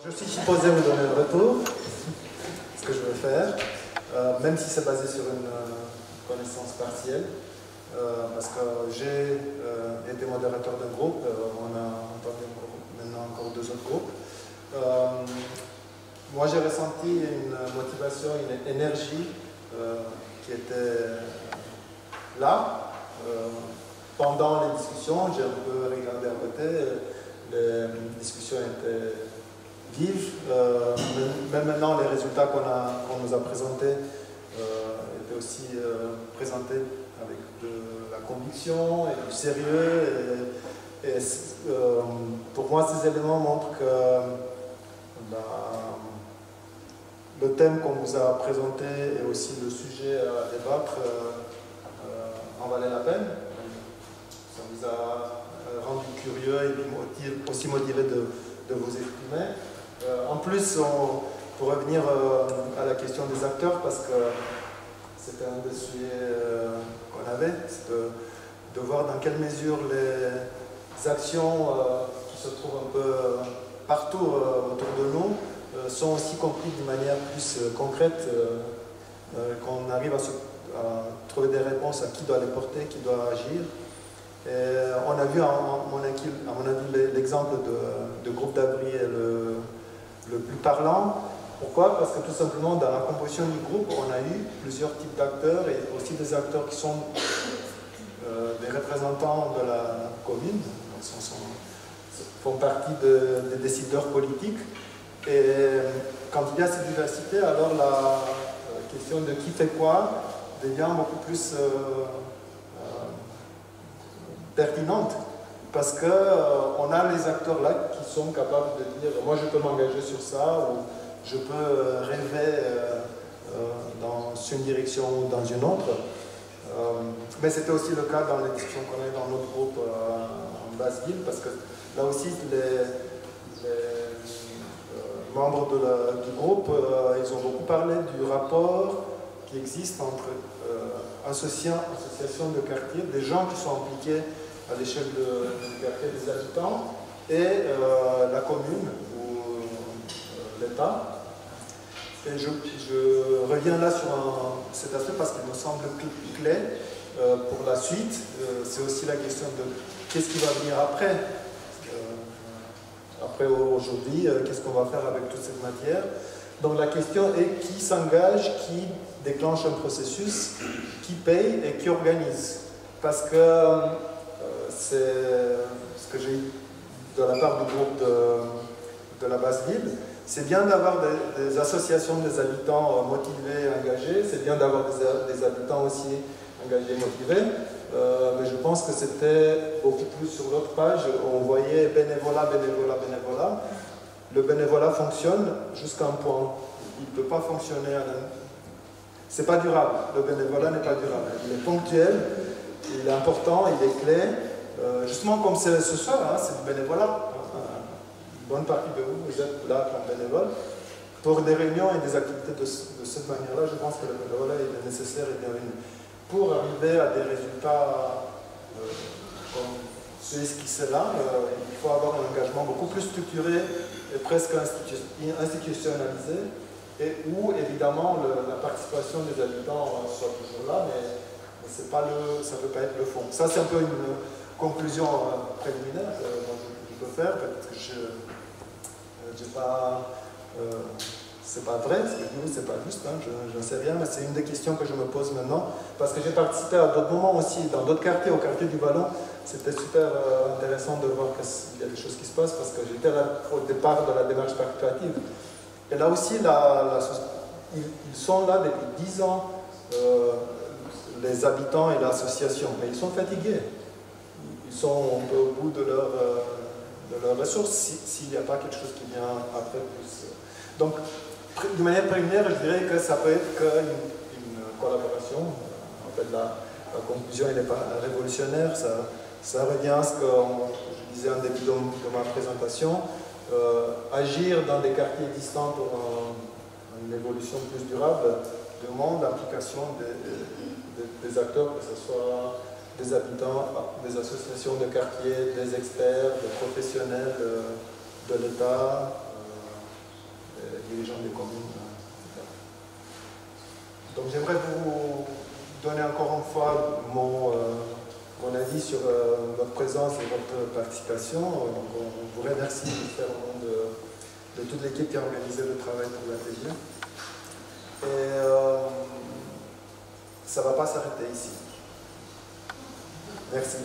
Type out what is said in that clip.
Je suis supposé vous donner le retour, ce que je vais faire, même si c'est basé sur une connaissance partielle, parce que j'ai été modérateur d'un groupe, on a entendu maintenant encore deux autres groupes. Moi j'ai ressenti une motivation, une énergie qui était là. Pendant les discussions, j'ai un peu regardé à côté, les discussions étaient vives, même maintenant les résultats qu'on nous a présentés étaient aussi présentés avec de la conviction et du sérieux. Pour moi, ces éléments montrent que le thème qu'on vous a présenté et aussi le sujet à débattre en valait la peine. Ça vous a rendu curieux et aussi motivé de vous exprimer. En plus, pour revenir à la question des acteurs, parce que c'était un des sujets qu'on avait, c'est de voir dans quelle mesure les actions qui se trouvent un peu partout autour de nous sont aussi comprises d'une manière plus concrète, qu'on arrive à trouver des réponses à qui doit les porter, qui doit agir. Et on a vu, à mon avis, l'exemple de groupe d'abri est le plus parlant. Pourquoi? Parce que tout simplement, dans la composition du groupe, on a eu plusieurs types d'acteurs et aussi des acteurs qui sont des représentants de la commune, font partie des décideurs politiques. Et quand il y a cette diversité, alors la question de qui fait quoi devient beaucoup plus pertinente, parce qu'on a les acteurs là qui sont capables de dire moi je peux m'engager sur ça, ou je peux rêver dans une direction ou dans une autre. Mais c'était aussi le cas dans les discussions qu'on a eu dans notre groupe en Basse-Ville, parce que là aussi les membres du groupe, ils ont beaucoup parlé du rapport qui existe entre associations de quartier, des gens qui sont impliqués à l'échelle du quartier des habitants, et la commune ou l'État. Et je reviens là sur cet aspect parce qu'il me semble clé pour la suite. C'est aussi la question de qu'est-ce qui va venir après. Après aujourd'hui, qu'est-ce qu'on va faire avec toute cette matière. Donc la question est qui s'engage, qui déclenche un processus, qui paye et qui organise. Parce que c'est ce que j'ai eu de la part du groupe de la Basse-Ville, c'est bien d'avoir des associations des habitants motivés et engagés, c'est bien d'avoir des habitants aussi engagés et motivés, mais je pense que c'était beaucoup plus sur l'autre page, on voyait bénévolat, bénévolat, bénévolat. Le bénévolat fonctionne jusqu'à un point. Il ne peut pas fonctionner c'est pas durable, le bénévolat n'est pas durable. Il est ponctuel, il est important, il est clé. Justement comme c'est ce soir, hein, c'est du bénévolat. Une bonne partie de vous êtes là comme bénévole. Pour des réunions et des activités de cette manière-là, je pense que le bénévolat est nécessaire et bienvenu. Pour arriver à des résultats comme ceux qui sont là, il faut avoir un engagement beaucoup plus structuré et presque institutionnalisé, et où évidemment la participation des habitants soit toujours là, mais ça ne peut pas être le fond. Ça c'est un peu une conclusion préliminaire que je peux faire, peut-être que c'est pas vrai, ce que je dis, c'est pas juste, hein, je ne sais rien, mais c'est une des questions que je me pose maintenant, parce que j'ai participé à d'autres moments aussi, dans d'autres quartiers, au quartier du Vallon. C'était super intéressant de voir qu'il y a des choses qui se passent, parce que j'étais au départ de la démarche participative. Et là aussi, ils sont là depuis 10 ans, les habitants et l'association, mais ils sont fatigués. Ils sont un peu au bout de leurs ressources s'il n'y a pas quelque chose qui vient après plus. Donc, de manière préliminaire, je dirais que ça peut être qu'une collaboration. En fait, la conclusion n'est pas révolutionnaire, ça revient à ce que je disais en début de ma présentation. Agir dans des quartiers existants pour une évolution plus durable demande l'implication des acteurs, que ce soit des habitants, des associations de quartier, des experts, des professionnels de l'État, Donc j'aimerais vous donner encore une fois mon avis sur votre présence et votre participation. Donc on vous remercie de faire au nom de toute l'équipe qui a organisé le travail pour l'atelier. Et ça ne va pas s'arrêter ici. Merci.